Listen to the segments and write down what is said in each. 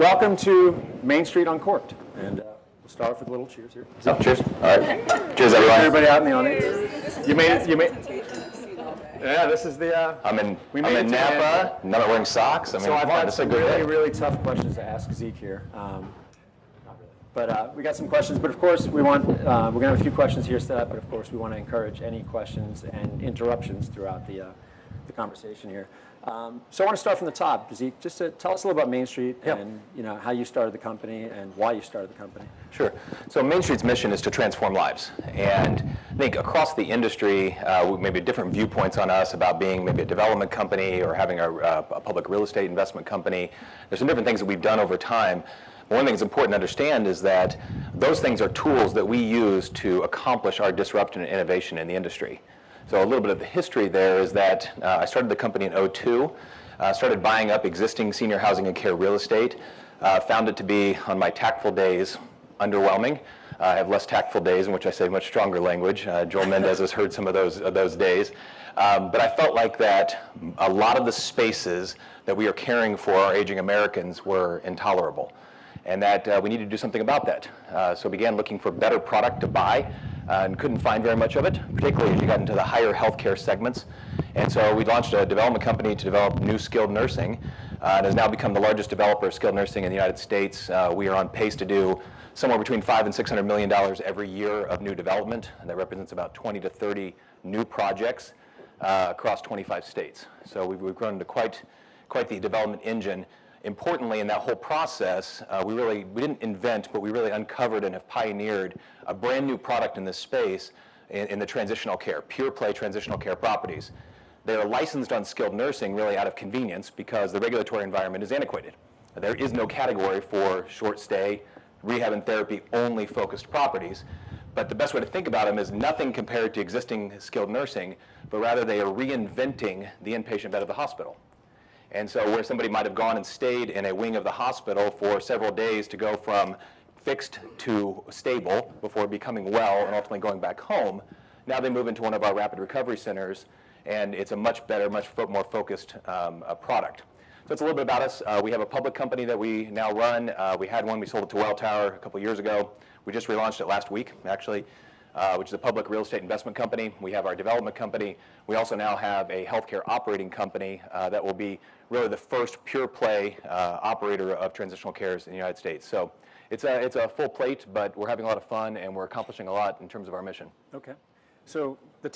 welcome to Mainstreet Uncorked. And we'll start off with a little cheers here. Oh, cheers. All right. Cheers, everyone. Everybody out in the audience. You made it. Yeah, this is the. I'm in Napa. I'm not wearing socks. I mean, so I've got that's some a good day. really tough questions to ask Zeke here. But we got some questions. But of course, we're going to have a few questions here set up. But of course, we want to encourage any questions and interruptions throughout the conversation here. So I want to start from the top, Zeke. Just to tell us a little about Mainstreet and how you started the company and why you started the company. Sure. So Mainstreet's mission is to transform lives, and I think across the industry, maybe different viewpoints on us about being maybe a development company or having a public real estate investment company. There's some different things that we've done over time. But one thing that's important to understand is that those things are tools that we use to accomplish our disruption and innovation in the industry. So a little bit of the history there is that I started the company in 2002, started buying up existing senior housing and care real estate, found it to be, on my tactful days, underwhelming. I have less tactful days in which I say much stronger language. Joel Mendez has heard some of those days. But I felt like that a lot of the spaces that we are caring for our aging Americans were intolerable, and that we needed to do something about that. So I began looking for better product to buy, and couldn't find very much of it, particularly as you got into the higher healthcare segments. And so we launched a development company to develop new skilled nursing, and has now become the largest developer of skilled nursing in the United States. We are on pace to do somewhere between $500 and $600 million every year of new development, and that represents about 20 to 30 new projects across 25 states. So we've grown into quite the development engine. Importantly, in that whole process, we didn't invent, but we really uncovered and have pioneered a brand new product in this space in the transitional care, pure play transitional care properties. They're licensed on skilled nursing really out of convenience because the regulatory environment is antiquated. There is no category for short stay, rehab and therapy only focused properties. But the best way to think about them is nothing compared to existing skilled nursing, but rather they are reinventing the inpatient bed of the hospital. And so where somebody might have gone and stayed in a wing of the hospital for several days to go from fixed to stable before becoming well and ultimately going back home, now they move into one of our rapid recovery centers, and it's a much better, much more focused product. So it's a little bit about us. We have a public company that we now run. We had one, we sold it to Welltower a couple years ago. We just relaunched it last week, actually. Which is a public real estate investment company. We have our development company. We also now have a healthcare operating company that will be really the first pure play operator of transitional cares in the United States. So it's a full plate, but we're having a lot of fun and we're accomplishing a lot in terms of our mission. Okay. So the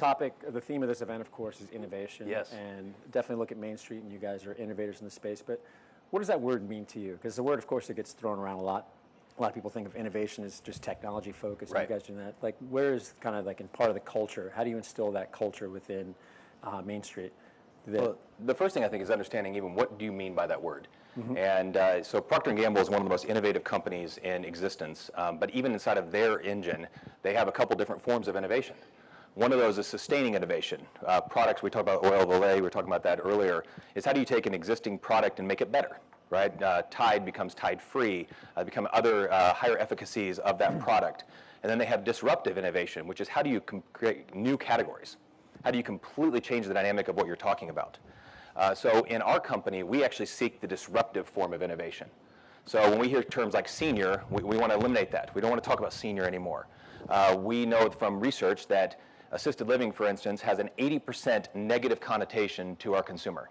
theme of this event, of course, is innovation. Yes. And definitely look at Mainstreet, and you guys are innovators in the space. But what does that word mean to you? Because it's a word, of course, that gets thrown around a lot. A lot of people think of innovation as just technology focused. Right. You guys doing that. Like, where is kind of like in part of the culture? How do you instill that culture within Mainstreet? Well, the first thing I think is understanding even what do you mean by that word. Mm-hmm. And so Procter & Gamble is one of the most innovative companies in existence. But even inside of their engine, they have a couple different forms of innovation. One of those is sustaining innovation. Products, we talked about oil of Olay, we were talking about that earlier, is how do you take an existing product and make it better? Right? Tide becomes Tide-free, become other higher efficacies of that product. And then they have disruptive innovation, which is how do you create new categories? How do you completely change the dynamic of what you're talking about? So in our company, we actually seek the disruptive form of innovation. So when we hear terms like senior, we want to eliminate that. We don't want to talk about senior anymore. We know from research that assisted living, for instance, has an 80% negative connotation to our consumer.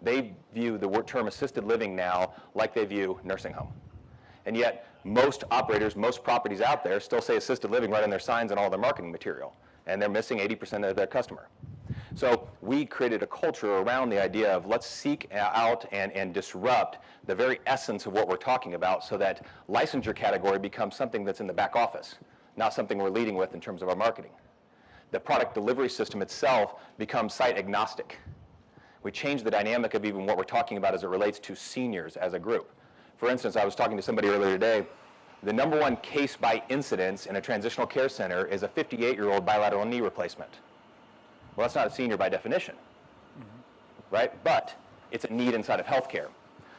They view the term assisted living now like they view nursing home. And yet, most operators, most properties out there still say assisted living right on their signs and all their marketing material. And they're missing 80% of their customer. So we created a culture around the idea of let's seek out and disrupt the very essence of what we're talking about so that licensure category becomes something that's in the back office, not something we're leading with in terms of our marketing. The product delivery system itself becomes site agnostic. We change the dynamic of even what we're talking about as it relates to seniors as a group. For instance, I was talking to somebody earlier today. The number one case by incidence in a transitional care center is a 58-year-old bilateral knee replacement. Well, that's not a senior by definition, right? But it's a need inside of healthcare.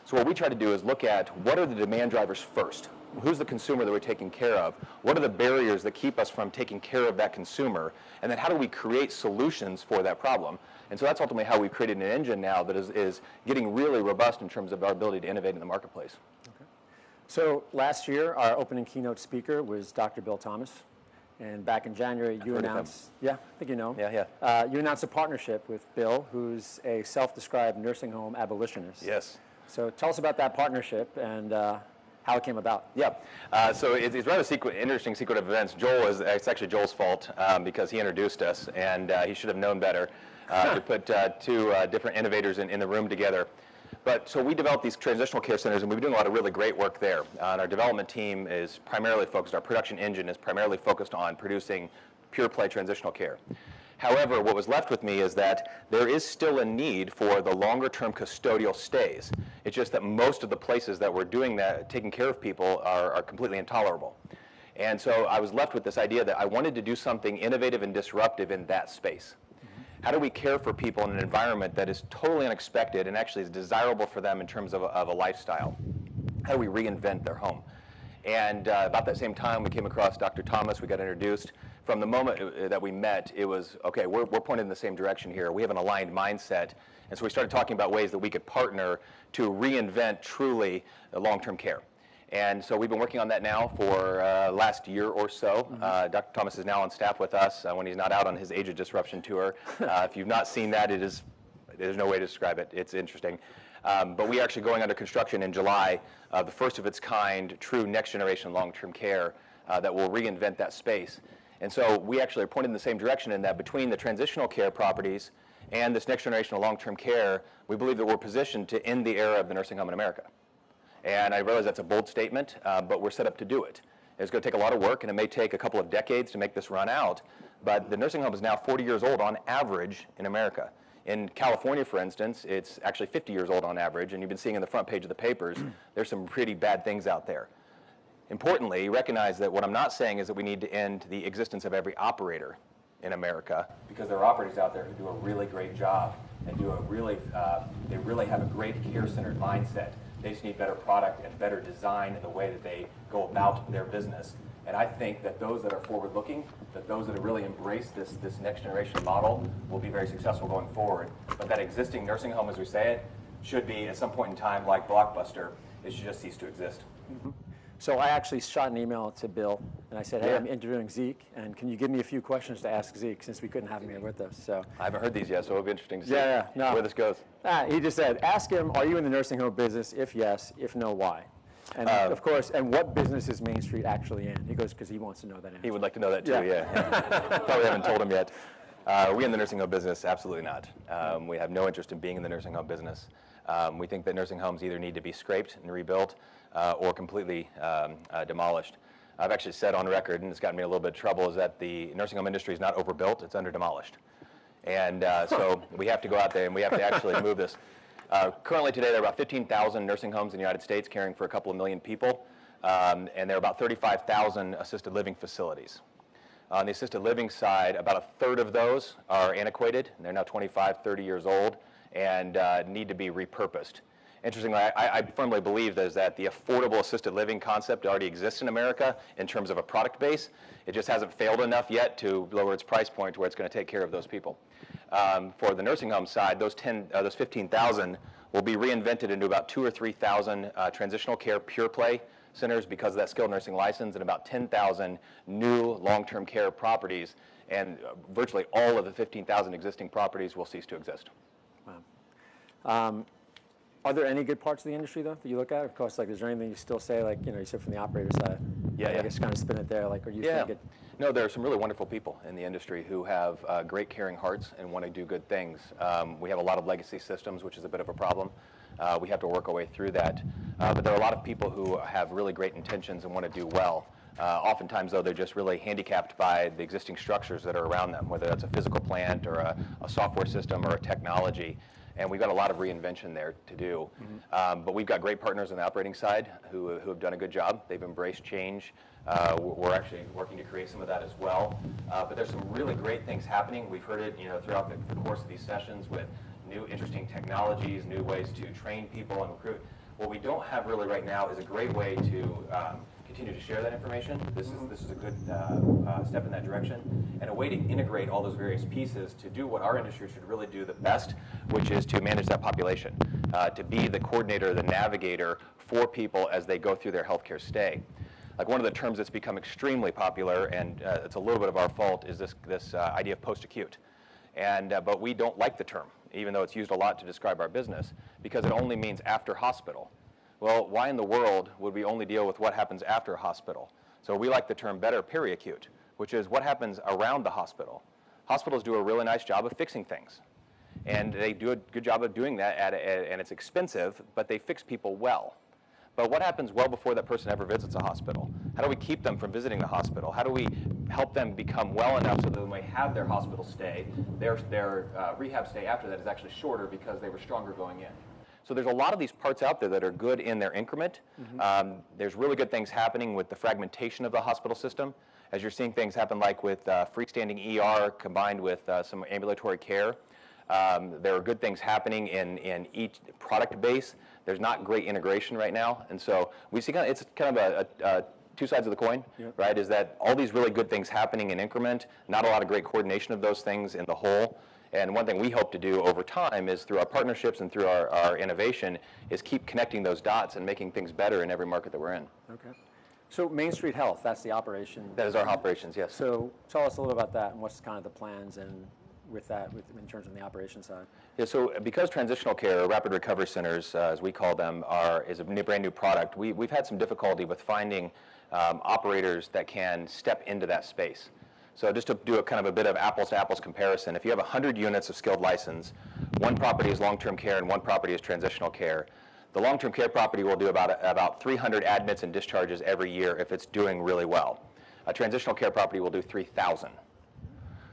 So what we try to do is look at what are the demand drivers first. Who's the consumer that we're taking care of? What are the barriers that keep us from taking care of that consumer? And then how do we create solutions for that problem? And so that's ultimately how we've created an engine now that is getting really robust in terms of our ability to innovate in the marketplace. Okay. So last year, our opening keynote speaker was Dr. Bill Thomas. And back in January, you announced, yeah, I think you know him. Yeah. You announced a partnership with Bill, who's a self-described nursing home abolitionist. Yes. So tell us about that partnership and how it came about. Yeah. So it's rather interesting sequence of events. It's actually Joel's fault because he introduced us, and he should have known better to put two different innovators in the room together. But so we developed these transitional care centers, and we've been doing a lot of really great work there. And our development team is primarily focused, our production engine is primarily focused on producing pure play transitional care. However, what was left with me is that there is still a need for the longer term custodial stays. It's just that most of the places that we're doing that, taking care of people, are completely intolerable. And so I was left with this idea that I wanted to do something innovative and disruptive in that space. How do we care for people in an environment that is totally unexpected and actually is desirable for them in terms of a lifestyle? How do we reinvent their home? And about that same time, we came across Dr. Thomas. We got introduced. From the moment that we met, it was, okay, we're pointed in the same direction here. We have an aligned mindset. And so we started talking about ways that we could partner to reinvent truly long-term care. And so we've been working on that now for last year or so. Dr. Thomas is now on staff with us when he's not out on his Age of Disruption tour. If you've not seen that, there's no way to describe it. It's interesting. But we are actually going under construction in July, the first of its kind, true next generation long-term care that will reinvent that space. And so we actually are pointed in the same direction in that between the transitional care properties and this next generation of long-term care, we believe that we're positioned to end the era of the nursing home in America. And I realize that's a bold statement, but we're set up to do it. It's going to take a lot of work, and it may take a couple of decades to make this run out, but the nursing home is now 40 years old on average in America. In California, for instance, it's actually 50 years old on average, and you've been seeing in the front page of the papers, there's some pretty bad things out there. Importantly, recognize that what I'm not saying is that we need to end the existence of every operator in America, because there are operators out there who do a really great job and they really have a great care-centered mindset. They just need better product and better design in the way that they go about their business. And I think that those that are forward-looking, that those that really embrace this next generation model will be very successful going forward. But that existing nursing home, as we say it, should be at some point in time like Blockbuster. It should just cease to exist. So I actually shot an email to Bill, and I said, hey, I'm interviewing Zeke, and can you give me a few questions to ask Zeke, since we couldn't have him here with us? So I haven't heard these yet, so it'll be interesting to see no. where this goes. He just said, ask him, are you in the nursing home business? If yes, if no, why? And of course, and what business is Mainstreet actually in? He goes, because he wants to know that answer. He would like to know that too, yeah. Probably haven't told him yet. Are we in the nursing home business? Absolutely not. We have no interest in being in the nursing home business. We think that nursing homes either need to be scraped and rebuilt or completely demolished. I've actually said on record, and it's gotten me in a little bit of trouble, is that the nursing home industry is not overbuilt, it's under demolished. And so we have to go out there and we have to actually move this. Currently today, there are about 15,000 nursing homes in the United States caring for a couple of million people, and there are about 35,000 assisted living facilities. On the assisted living side, about a third of those are antiquated, and they're now 25, 30 years old, and need to be repurposed. Interestingly, I firmly believe that the affordable assisted living concept already exists in America in terms of a product base. It just hasn't failed enough yet to lower its price point to where it's going to take care of those people. For the nursing home side, those 15,000 will be reinvented into about 2,000 or 3,000 transitional care pure play centers because of that skilled nursing license, and about 10,000 new long-term care properties, and virtually all of the 15,000 existing properties will cease to exist. Wow. Are there any good parts of the industry, though, that you look at? Of course, like, is there anything you still say, like, you said from the operator side? I guess kind of spin it there, like, are you think it? No, there are some really wonderful people in the industry who have great caring hearts and want to do good things. We have a lot of legacy systems, which is a bit of a problem. We have to work our way through that. But there are a lot of people who have really great intentions and want to do well. Oftentimes, though, they're just really handicapped by the existing structures that are around them, whether that's a physical plant or a software system or a technology. And we've got a lot of reinvention there to do. But we've got great partners on the operating side who have done a good job. They've embraced change. We're actually working to create some of that as well. But there's some really great things happening. We've heard it throughout the course of these sessions with new interesting technologies, new ways to train people and recruit. What we don't have really right now is a great way to continue to share that information. This is a good step in that direction, and a way to integrate all those various pieces to do what our industry should really do the best, which is to manage that population, to be the coordinator, the navigator for people as they go through their healthcare stay. Like one of the terms that's become extremely popular, and it's a little bit of our fault, is this idea of post-acute. But we don't like the term, even though it's used a lot to describe our business, because it only means after hospital. Well, why in the world would we only deal with what happens after a hospital? So we like the term better peri-acute, which is what happens around the hospital. Hospitals do a really nice job of fixing things. And they do a good job of doing that, and it's expensive, but they fix people well. But what happens well before that person ever visits a hospital? How do we keep them from visiting the hospital? How do we help them become well enough so that when they have their hospital stay, their rehab stay after that is actually shorter because they were stronger going in? So there's a lot of these parts out there that are good in their increment. There's really good things happening with the fragmentation of the hospital system. As you're seeing things happen like with freestanding ER combined with some ambulatory care. There are good things happening in each product base. There's not great integration right now. And so we see it's kind of a two sides of the coin, right? Is that all these really good things happening in increment, not a lot of great coordination of those things in the whole. And one thing we hope to do over time is through our partnerships and through our innovation is keep connecting those dots and making things better in every market that we're in. Okay. So Mainstreet Health, that's the operation. That is our operations, yes. So tell us a little about that and what's kind of the plans and with that, in terms of the operation side. Yeah, so because transitional care, rapid recovery centers, as we call them, is a brand new product, we've had some difficulty with finding operators that can step into that space. So just to do a kind of a bit of apples to apples comparison, if you have 100 units of skilled license, one property is long-term care and one property is transitional care. The long-term care property will do about 300 admits and discharges every year if it's doing really well. A transitional care property will do 3,000.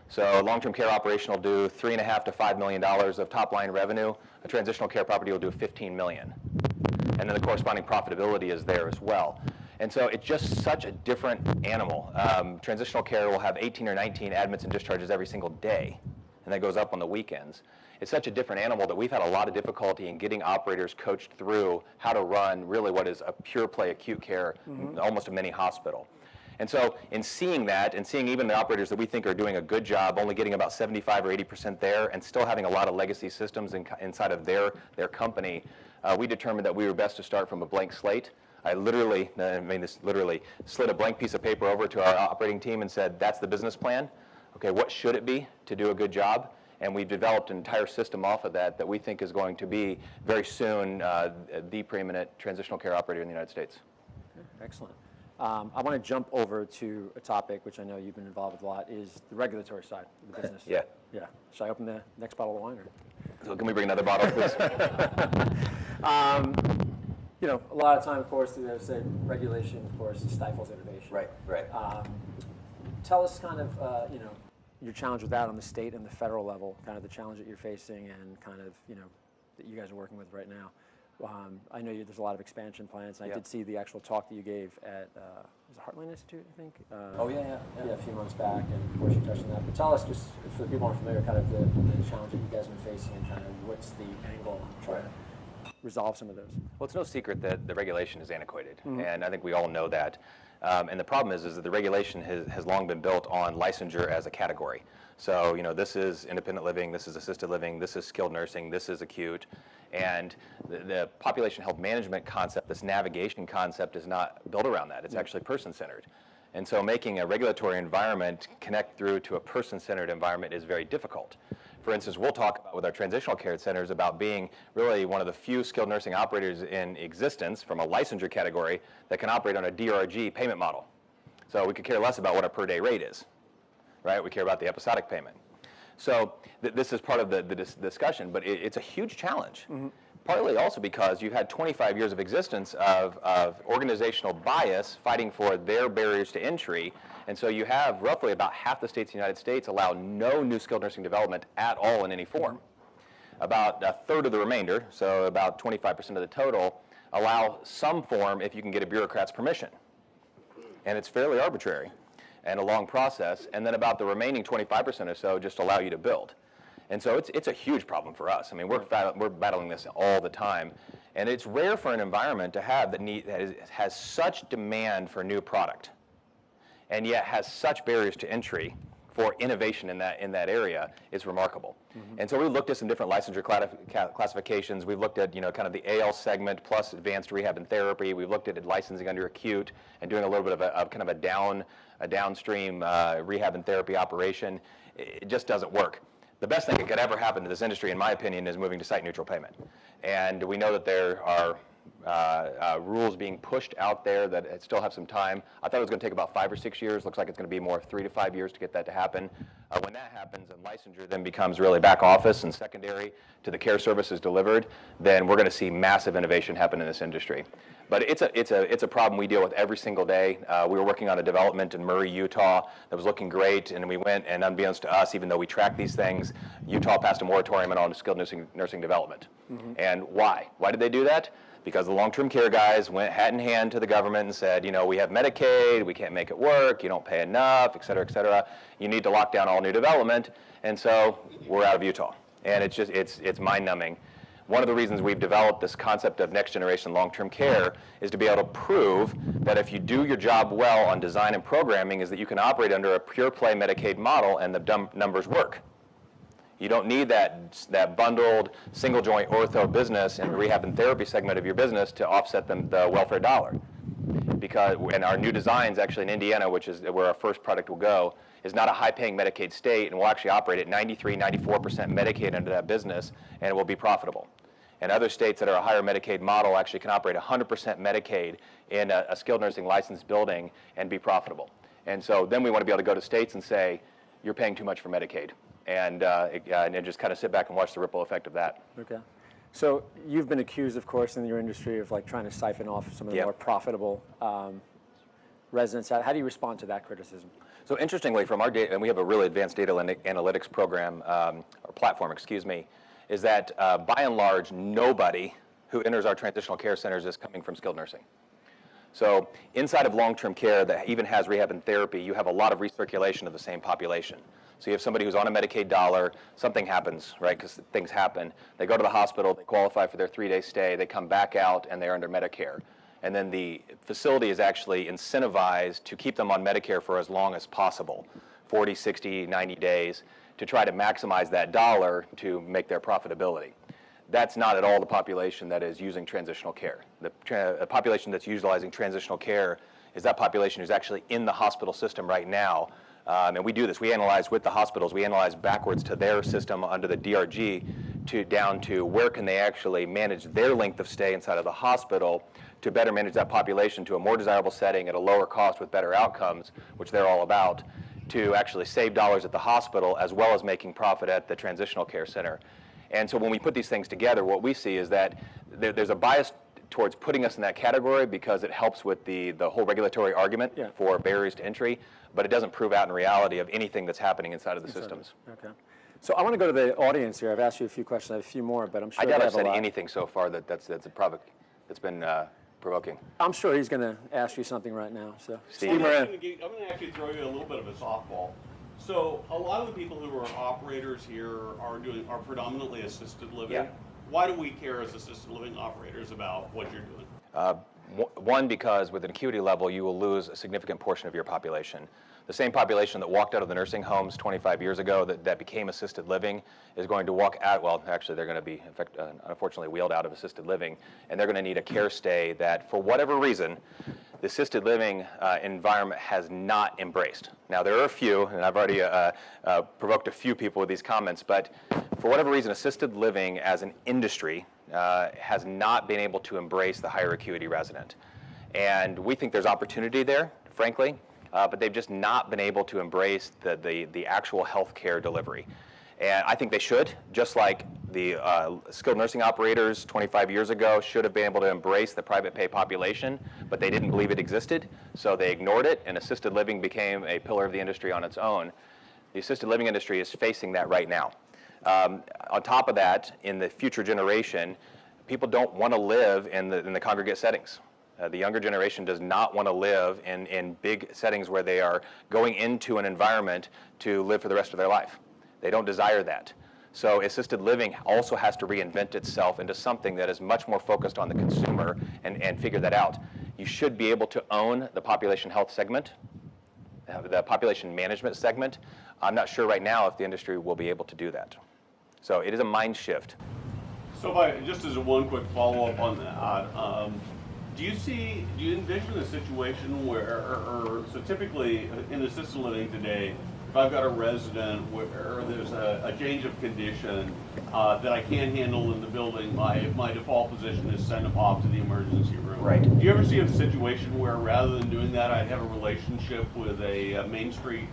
So a long-term care operation will do $3.5 to $5 million of top-line revenue. A transitional care property will do $15 million. And then the corresponding profitability is there as well. And so it's just such a different animal. Transitional care will have 18 or 19 admits and discharges every single day, and that goes up on the weekends. It's such a different animal that we've had a lot of difficulty in getting operators coached through how to run really what is a pure play acute care, almost a mini hospital. And so in seeing that, and seeing even the operators that we think are doing a good job, only getting about 75 or 80% there, and still having a lot of legacy systems inside of their company, we determined that we were best to start from a blank slate. I literally slid a blank piece of paper over to our operating team and said, that's the business plan. Okay, what should it be to do a good job? And we've developed an entire system off of that we think is going to be very soon the preeminent transitional care operator in the United States. Okay, excellent. I want to jump over to a topic which I know you've been involved with a lot, is the regulatory side of the business. Yeah. Yeah. Should I open the next bottle of wine? Or? So can we bring another bottle, please? You know, a lot of time, of course, they say regulation, of course, stifles innovation. Right. Tell us kind of, you know, your challenge with that on the state and the federal level, kind of the challenge that you're facing and kind of, you know, that you guys are working with right now. I know there's a lot of expansion plans. I did see the actual talk that you gave at was it Heartland Institute, I think? Yeah, a few months back, and of course you touched on that. But tell us, just for the people who aren't familiar, kind of the challenge that you guys have been facing and kind of what's the angle on trying to resolve some of those. Well, it's no secret that the regulation is antiquated, and I think we all know that. And the problem is that the regulation has long been built on licensure as a category. So, you know, this is independent living, this is assisted living, this is skilled nursing, this is acute. And the population health management concept, this navigation concept, is not built around that. It's actually person-centered. And so making a regulatory environment connect through to a person-centered environment is very difficult. For instance, we'll talk about with our transitional care centers about being really one of the few skilled nursing operators in existence from a licensure category that can operate on a DRG payment model. So we could care less about what our per day rate is, right? We care about the episodic payment. So this is part of the discussion, but it's a huge challenge. Partly also because you've had 25 years of existence of organizational bias fighting for their barriers to entry. And so you have roughly about half the states in the United States allow no new skilled nursing development at all in any form. About a third of the remainder, so about 25% of the total, allow some form if you can get a bureaucrat's permission. And it's fairly arbitrary and a long process. And then about the remaining 25% or so just allow you to build. And so it's a huge problem for us. I mean, we're battling this all the time. And it's rare for an environment to have has such demand for new product, and yet has such barriers to entry for innovation in that area. Is remarkable. And so we looked at some different licensure classifications. We've looked at kind of the AL segment plus advanced rehab and therapy. We've looked at licensing under acute and doing a little bit of kind of a downstream rehab and therapy operation. It just doesn't work. The best thing that could ever happen to this industry, in my opinion, is moving to site neutral payment. And we know that there are rules being pushed out there that still have some time. I thought it was going to take about 5 or 6 years. Looks like it's going to be more 3 to 5 years to get that to happen. When that happens and licensure then becomes really back office and secondary to the care services delivered, then we're going to see massive innovation happen in this industry. But it's a problem we deal with every single day. We were working on a development in Murray, Utah that was looking great, and we went, and unbeknownst to us, even though we track these things, Utah passed a moratorium on skilled nursing development. And why? Why did they do that? Because the long-term care guys went hat in hand to the government and said, we have Medicaid, we can't make it work, you don't pay enough, et cetera, et cetera. You need to lock down all new development, and so we're out of Utah. And it's mind-numbing. One of the reasons we've developed this concept of next-generation long-term care is to be able to prove that if you do your job well on design and programming, is that you can operate under a pure-play Medicaid model and the numbers work. You don't need that bundled single-joint ortho business in the rehab and therapy segment of your business to offset the welfare dollar. And our new designs, actually in Indiana, which is where our first product will go, is not a high-paying Medicaid state, and will actually operate at 93, 94% Medicaid under that business, and it will be profitable. And other states that are a higher Medicaid model actually can operate 100% Medicaid in a skilled nursing licensed building and be profitable. And so then we want to be able to go to states and say, you're paying too much for Medicaid. And just kind of sit back and watch the ripple effect of that. Okay. So you've been accused, of course, in your industry of trying to siphon off some of the more profitable residents. How do you respond to that criticism? So interestingly, from our data, and we have a really advanced data analytics program, or platform, excuse me, is that by and large, nobody who enters our transitional care centers is coming from skilled nursing. So inside of long-term care that even has rehab and therapy, you have a lot of recirculation of the same population. So you have somebody who's on a Medicaid dollar, something happens, right, because things happen. They go to the hospital, they qualify for their 3-day stay, they come back out, and they're under Medicare. And then the facility is actually incentivized to keep them on Medicare for as long as possible, 40, 60, 90 days, to try to maximize that dollar to make their profitability. That's not at all the population that is using transitional care. The population that's utilizing transitional care is that population who's actually in the hospital system right now. And we do this. We analyze with the hospitals. We analyze backwards to their system under the DRG down to where can they actually manage their length of stay inside of the hospital to better manage that population to a more desirable setting at a lower cost with better outcomes, which they're all about, to actually save dollars at the hospital as well as making profit at the transitional care center. And so when we put these things together, what we see is that there's a bias towards putting us in that category because it helps with the whole regulatory argument for barriers to entry, but it doesn't prove out in reality of anything that's happening inside of the systems. Okay. So I want to go to the audience here. I've asked you a few questions. I have a few more, but I'm sure I doubt I've said anything so far that's been provoking. I'm sure he's going to ask you something right now. So Steve. I'm going to actually throw you a little bit of a softball. So a lot of the people who are operators here are predominantly assisted living. Yeah. Why do we care as assisted living operators about what you're doing? One, because with an acuity level, you will lose a significant portion of your population. The same population that walked out of the nursing homes 25 years ago that became assisted living is going to walk out, well, actually they're going to be, in fact, unfortunately wheeled out of assisted living, and they're going to need a care stay that, for whatever reason, the assisted living environment has not embraced. Now, there are a few, and I've already provoked a few people with these comments, but for whatever reason, assisted living as an industry has not been able to embrace the higher acuity resident. And we think there's opportunity there, frankly, but they've just not been able to embrace the actual healthcare delivery. And I think they should, just like the skilled nursing operators 25 years ago should have been able to embrace the private pay population, but they didn't believe it existed, so they ignored it, and assisted living became a pillar of the industry on its own. The assisted living industry is facing that right now. On top of that, in the future generation, people don't want to live in the congregate settings. The younger generation does not want to live in big settings where they are going into an environment to live for the rest of their life. They don't desire that. So assisted living also has to reinvent itself into something that is much more focused on the consumer and figure that out. You should be able to own the population health segment, the population management segment. I'm not sure right now if the industry will be able to do that. So it is a mind shift. So just as one quick follow-up on that, do you envision a situation where, so typically in assisted living today, if I've got a resident where there's a change of condition that I can't handle in the building, my default position is send them off to the emergency room. Right. Do you ever see a situation where rather than doing that, I'd have a relationship with a Mainstreet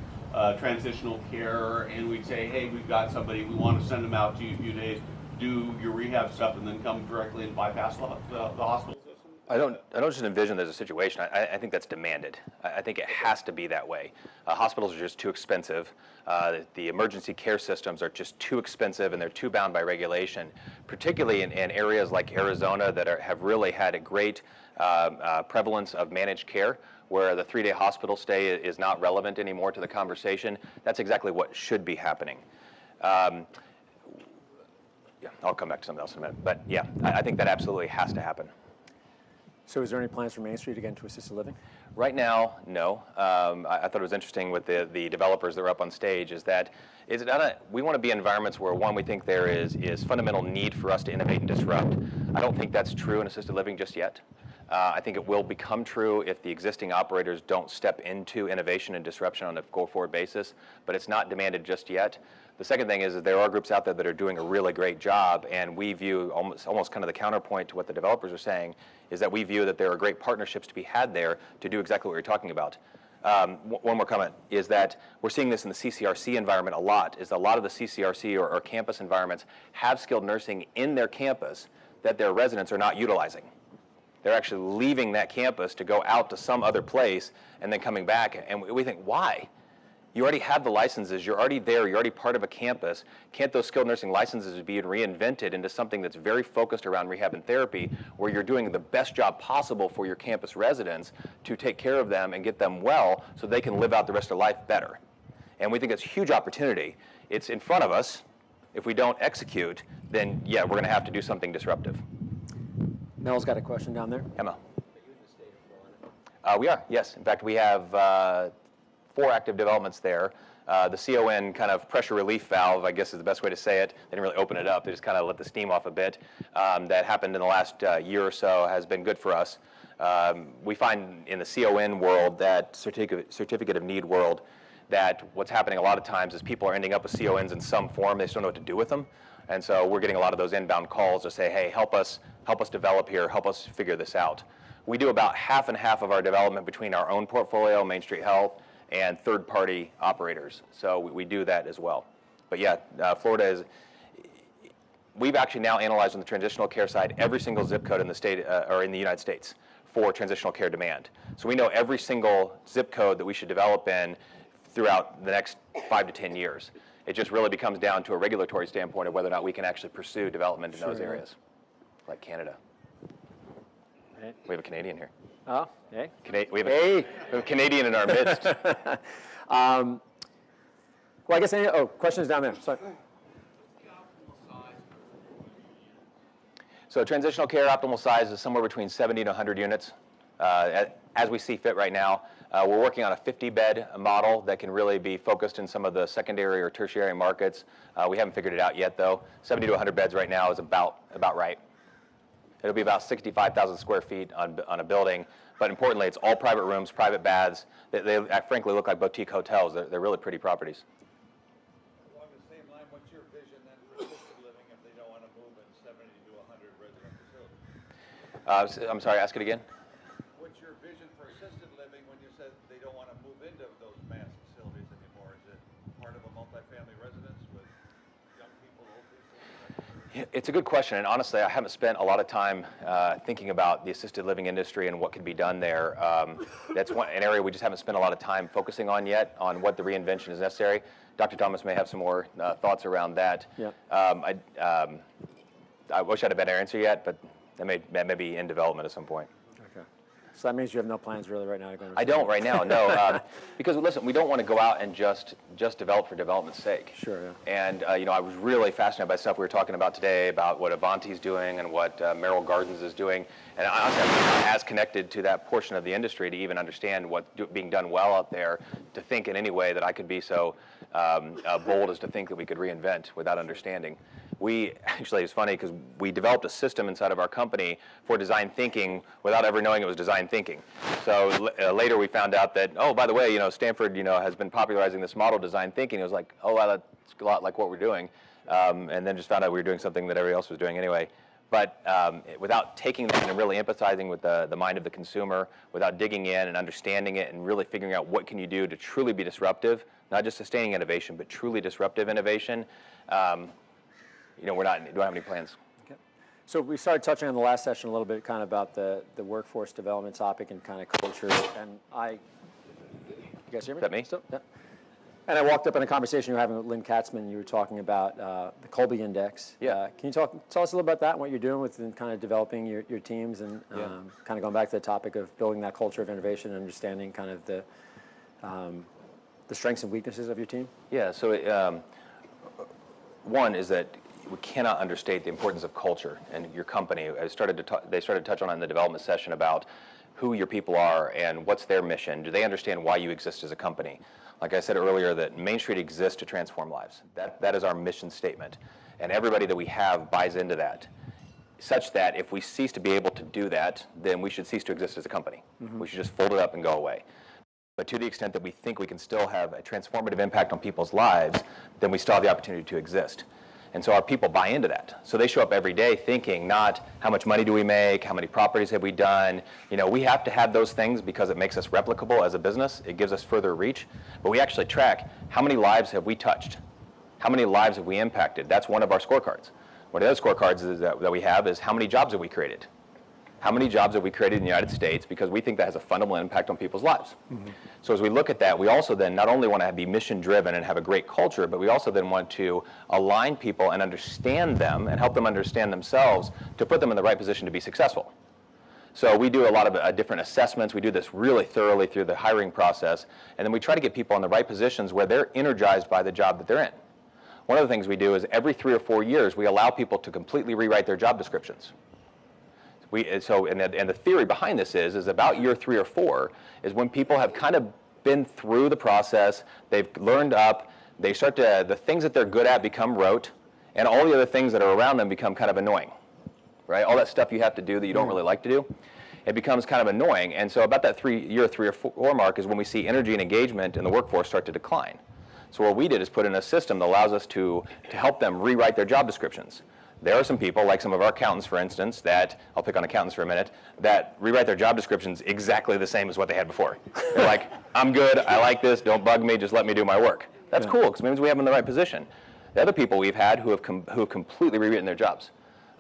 transitional care, and we'd say, hey, we've got somebody, we want to send them out to you to do your rehab stuff and then come directly and bypass the hospital system? I don't just envision there's a situation. I think that's demanded. I think it has to be that way. Hospitals are just too expensive. The emergency care systems are just too expensive, and they're too bound by regulation, particularly in areas like Arizona that have really had a great prevalence of managed care, where the 3-day hospital stay is not relevant anymore to the conversation. That's exactly what should be happening. Yeah, I'll come back to something else in a minute. But yeah, I think that absolutely has to happen. So is there any plans for Mainstreet to get into assisted living? Right now, no. I thought it was interesting with the developers that were up on stage we want to be in environments where, one, we think there is fundamental need for us to innovate and disrupt. I don't think that's true in assisted living just yet. I think it will become true if the existing operators don't step into innovation and disruption on a go-forward basis, but it's not demanded just yet. The second thing is that there are groups out there that are doing a really great job, and we view almost kind of the counterpoint to what the developers are saying is that we view that there are great partnerships to be had there to do exactly what you're talking about. One more comment is that we're seeing this in the CCRC environment a lot, is a lot of the CCRC or campus environments have skilled nursing in their campus that their residents are not utilizing. They're actually leaving that campus to go out to some other place and then coming back, and we think, why? You already have the licenses, you're already there, you're already part of a campus. Can't those skilled nursing licenses be reinvented into something that's very focused around rehab and therapy, where you're doing the best job possible for your campus residents to take care of them and get them well so they can live out the rest of their life better? And we think it's a huge opportunity. It's in front of us. If we don't execute, then yeah, we're going to have to do something disruptive. Mel's got a question down there. Emma. We are, yes. In fact, we have 4 active developments there. The CON kind of pressure relief valve, I guess is the best way to say it. They didn't really open it up. They just kind of let the steam off a bit. That happened in the last year or so, has been good for us. We find in the CON world, that certificate of need world, that what's happening a lot of times is people are ending up with CONs in some form. They just don't know what to do with them. And so we're getting a lot of those inbound calls to say, hey, help us develop here, help us figure this out. We do about half and half of our development between our own portfolio, Mainstreet Health, and third-party operators. So we do that as well. But yeah, Florida is, we've actually now analyzed on the transitional care side every single zip code in the state, or in the United States for transitional care demand. So we know every single zip code that we should develop in throughout the next 5 to 10 years. It just really becomes down to a regulatory standpoint of whether or not we can actually pursue development in those areas, like Canada. Right. We have a Canadian here. Oh, hey. We have a Canadian in our midst. Well, I guess questions down there. Sorry. So transitional care optimal size is somewhere between 70 to 100 units, as we see fit right now. We're working on a 50-bed model that can really be focused in some of the secondary or tertiary markets. We haven't figured it out yet, though. 70 to 100 beds right now is about right. It'll be about 65,000 square feet on a building, but importantly, it's all private rooms, private baths. They frankly look like boutique hotels. They're really pretty properties. Along the same line, what's your vision then for assisted living if they don't want to move in 70 to 100 resident facilities? I'm sorry, ask it again. What's your vision for assisted living when you said they don't want to move into those mass facilities anymore? Is it part of a multifamily residence with young people, old people? It's a good question, and honestly, I haven't spent a lot of time thinking about the assisted living industry and what can be done there. That's an area we just haven't spent a lot of time focusing on yet, on what the reinvention is necessary. Dr. Thomas may have some more thoughts around that. Yeah. I wish I had a better answer yet, but that may be in development at some point. Okay. So that means you have no plans really right now to go into I don't right now, no. Because listen, we don't want to go out and just develop for development's sake. Sure, yeah. And I was really fascinated by stuff we were talking about today about what Avanti's doing and what Merrill Gardens is doing. And honestly, I'm not as connected to that portion of the industry to even understand what's being done well out there, to think in any way that I could be so bold as to think that we could reinvent without understanding. We actually, it's funny because we developed a system inside of our company for design thinking without ever knowing it was design thinking. So later we found out that, oh, by the way, Stanford, has been popularizing this model, design thinking. It was like, oh, wow, that's a lot like what we're doing. And then just found out we were doing something that everybody else was doing anyway. But without taking that and really empathizing with the mind of the consumer, without digging in and understanding it and really figuring out what can you do to truly be disruptive, not just sustaining innovation, but truly disruptive innovation, we don't have any plans. Okay. So we started touching on the last session a little bit kind of about the workforce development topic and kind of culture. And you guys hear me? Is that me? Still? Yeah. And I walked up in a conversation you were having with Lynn Katzman. You were talking about the Colby Index. Yeah. Can you tell us a little about that and what you're doing with kind of developing your teams and kind of going back to the topic of building that culture of innovation and understanding kind of the strengths and weaknesses of your team? Yeah, so one is that we cannot understate the importance of culture and your company. They started to touch on it in the development session about who your people are and what's their mission. Do they understand why you exist as a company? Like I said earlier, that Mainstreet exists to transform lives. That is our mission statement. And everybody that we have buys into that, such that if we cease to be able to do that, then we should cease to exist as a company. Mm-hmm. We should just fold it up and go away. But to the extent that we think we can still have a transformative impact on people's lives, then we still have the opportunity to exist. And so our people buy into that. So they show up every day thinking not how much money do we make, how many properties have we done. We have to have those things because it makes us replicable as a business. It gives us further reach. But we actually track how many lives have we touched? How many lives have we impacted? That's one of our scorecards. One of the other scorecards that we have is how many jobs have we created? How many jobs have we created in the United States? Because we think that has a fundamental impact on people's lives. Mm-hmm. So as we look at that, we also then not only want to be mission driven and have a great culture, but we also then want to align people and understand them and help them understand themselves to put them in the right position to be successful. So we do a lot of different assessments. We do this really thoroughly through the hiring process. And then we try to get people in the right positions where they're energized by the job that they're in. One of the things we do is every 3 or 4 years, we allow people to completely rewrite their job descriptions. And the theory behind this is about year 3 or 4 is when people have kind of been through the process, they've learned up, the things that they're good at become rote, and all the other things that are around them become kind of annoying, right? All that stuff you have to do that you don't really like to do, it becomes kind of annoying. And so about that year 3 or 4 mark is when we see energy and engagement in the workforce start to decline. So what we did is put in a system that allows us to help them rewrite their job descriptions. There are some people, like some of our accountants, for instance, that, I'll pick on accountants for a minute, that rewrite their job descriptions exactly the same as what they had before. They're like, I'm good, I like this, don't bug me, just let me do my work. That's cool, because it means we have them in the right position. The other people we've had who have completely rewritten their jobs.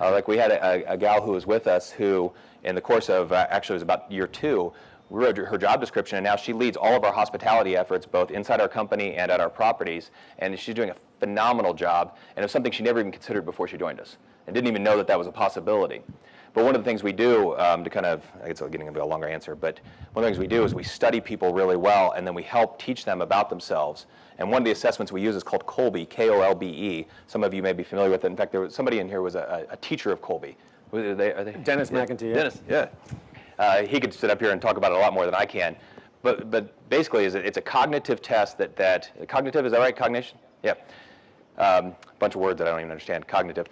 Like we had a gal who was with us who, in the course of, actually it was about year 2, we wrote her job description, and now she leads all of our hospitality efforts, both inside our company and at our properties, and she's doing a phenomenal job, and it's something she never even considered before she joined us, and didn't even know that was a possibility. But one of the things we do to kind of, I guess I'm getting a longer answer, but one of the things we do is we study people really well, and then we help teach them about themselves. And one of the assessments we use is called Kolbe, K-O-L-B-E. Some of you may be familiar with it. In fact, there was somebody in here who was a teacher of Kolbe. Are they? Dennis McEntee. Dennis, yeah. He could sit up here and talk about it a lot more than I can. But basically, it's a cognitive test that cognitive, is that right? Cognition? Yeah. Bunch of words that I don't even understand. Cognitive.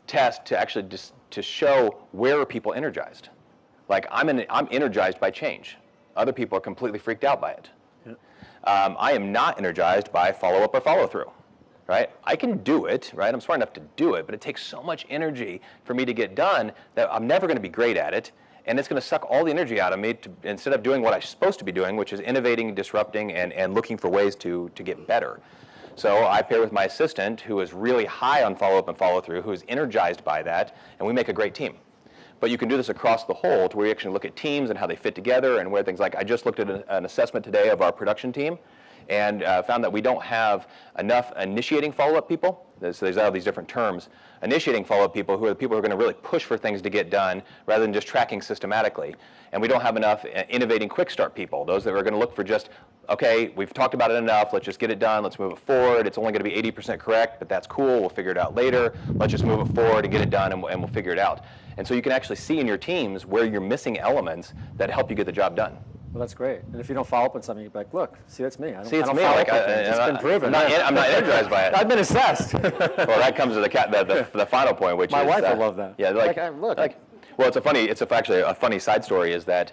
Test to actually just to show where are people energized. Like I'm energized by change. Other people are completely freaked out by it. Yeah. I am not energized by follow-up or follow-through. Right? I can do it, right? I'm smart enough to do it, but it takes so much energy for me to get done that I'm never going to be great at it. And it's going to suck all the energy out of me instead of doing what I'm supposed to be doing, which is innovating, disrupting, and looking for ways to get better. So I pair with my assistant, who is really high on follow-up and follow-through, who is energized by that, and we make a great team. But you can do this across the whole, to where you actually look at teams and how they fit together and where things like, I just looked at an assessment today of our production team, and found that we don't have enough initiating follow-up people. So there's all these different terms. Initiating follow-up people who are the people who are going to really push for things to get done rather than just tracking systematically. And we don't have enough innovating quick start people, those that are going to look for just, okay, we've talked about it enough, let's just get it done, let's move it forward. It's only going to be 80% correct, but that's cool, we'll figure it out later. Let's just move it forward and get it done, and we'll figure it out. And so you can actually see in your teams where you're missing elements that help you get the job done. Well, that's great. And if you don't follow up on something, you're like, look, see, that's me. I don't me. follow Like, up on things. It's been proven. I'm not energized by it. I've been assessed. Well, that comes to the final point, which My is wife will love that. Yeah, well, it's actually a funny side story is that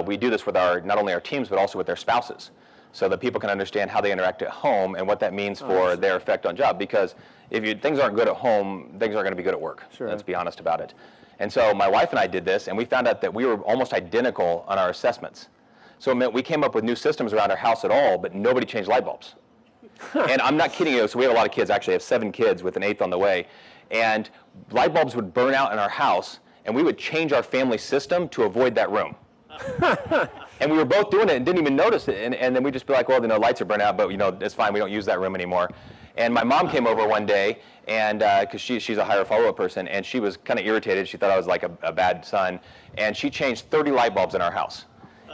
we do this with not only our teams but also with their spouses, so that people can understand how they interact at home and what that means for their effect on job. Because if things aren't good at home, things aren't going to be good at work. Sure. Let's be honest about it. And so my wife and I did this, and we found out that we were almost identical on our assessments. So it meant we came up with new systems around our house at all, but nobody changed light bulbs. And I'm not kidding you. So we have a lot of kids. Actually, I have 7 kids with an 8th on the way. And light bulbs would burn out in our house, and we would change our family system to avoid that room. And we were both doing it and didn't even notice it. And then we'd just be like, well, lights are burnt out, but it's fine. We don't use that room anymore. And my mom came over one day, and because she's a higher follow-up person, and she was kind of irritated. She thought I was like a bad son. And she changed 30 light bulbs in our house.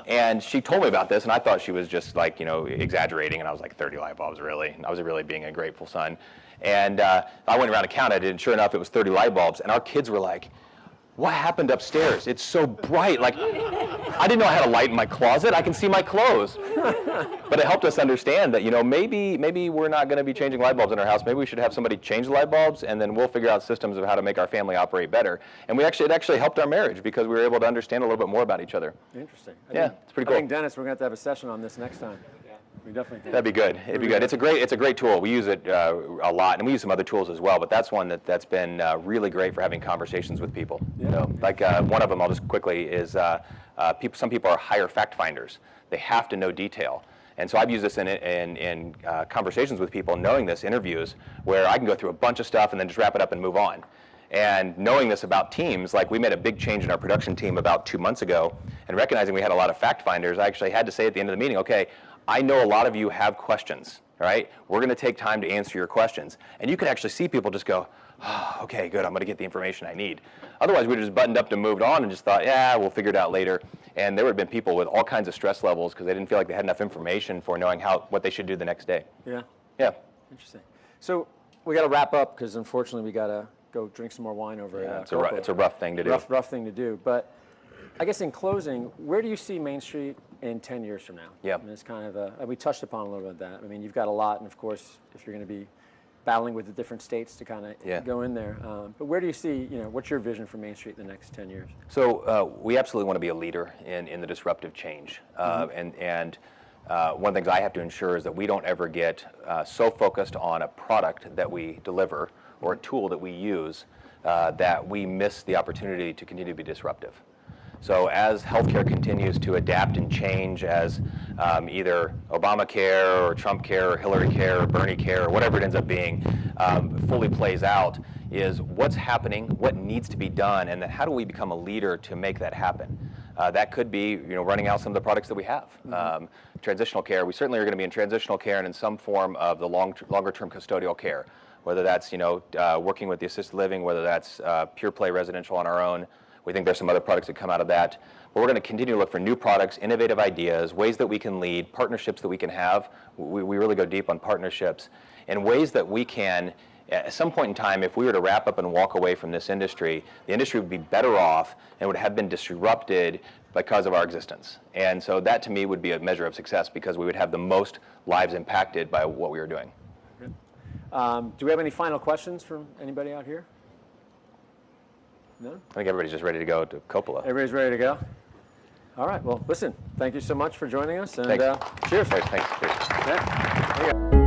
And she told me about this, and I thought she was just like, exaggerating. And I was like, 30 light bulbs, really? And I was really being a grateful son. And I went around and counted it, and sure enough, it was 30 light bulbs. And our kids were like, what happened upstairs? It's so bright. Like, I didn't know I had a light in my closet. I can see my clothes. But it helped us understand that, maybe we're not going to be changing light bulbs in our house. Maybe we should have somebody change the light bulbs, and then we'll figure out systems of how to make our family operate better. And it actually helped our marriage because we were able to understand a little bit more about each other. Interesting. It's pretty cool. I think, Dennis, we're going to have a session on this next time. We definitely can. That'd be good. It'd be good. It's a great tool. We use it a lot, and we use some other tools as well. But that's one that's been really great for having conversations with people. Yeah. One of them, I'll just quickly is some people are higher fact finders. They have to know detail. And so I've used this in conversations with people, knowing this, interviews, where I can go through a bunch of stuff and then just wrap it up and move on. And knowing this about teams, like we made a big change in our production team about 2 months ago, and recognizing we had a lot of fact finders, I actually had to say at the end of the meeting, okay, I know a lot of you have questions, all right? We're going to take time to answer your questions. And you can actually see people just go, oh, okay, good, I'm going to get the information I need. Otherwise, we would have just buttoned up and moved on and just thought, yeah, we'll figure it out later. And there would have been people with all kinds of stress levels because they didn't feel like they had enough information for knowing what they should do the next day. Yeah. Yeah. Interesting. So we got to wrap up because unfortunately we got to go drink some more wine over Yeah, at it's a rough thing to do. Rough thing to do. But I guess in closing, where do you see Mainstreet in 10 years from now? Yeah. I mean, it's kind of we touched upon a little bit of that. I mean, you've got a lot, and of course, if you're going to be battling with the different states to kind of go in there. But where do you see, what's your vision for Mainstreet in the next 10 years? So we absolutely want to be a leader in the disruptive change. And one of the things I have to ensure is that we don't ever get so focused on a product that we deliver or a tool that we use that we miss the opportunity to continue to be disruptive. So as healthcare continues to adapt and change, as either Obamacare or Trump care or Hillary care or Bernie care or whatever it ends up being fully plays out, is what's happening, what needs to be done, and then how do we become a leader to make that happen? That could be, running out some of the products that we have. Transitional care, we certainly are going to be in transitional care and in some form of the longer-term custodial care, whether that's, working with the assisted living, whether that's pure play residential on our own. We think there's some other products that come out of that. But we're going to continue to look for new products, innovative ideas, ways that we can lead, partnerships that we can have. We really go deep on partnerships, and ways that we can, at some point in time, if we were to wrap up and walk away from this industry, the industry would be better off and would have been disrupted because of our existence. And so that, to me, would be a measure of success because we would have the most lives impacted by what we were doing. Good. Do we have any final questions from anybody out here? No? I think everybody's just ready to go to Coppola. Everybody's ready to go? All right. Well, listen, thank you so much for joining us. And Thanks. cheers. Thanks. Cheers. Yeah. There you go.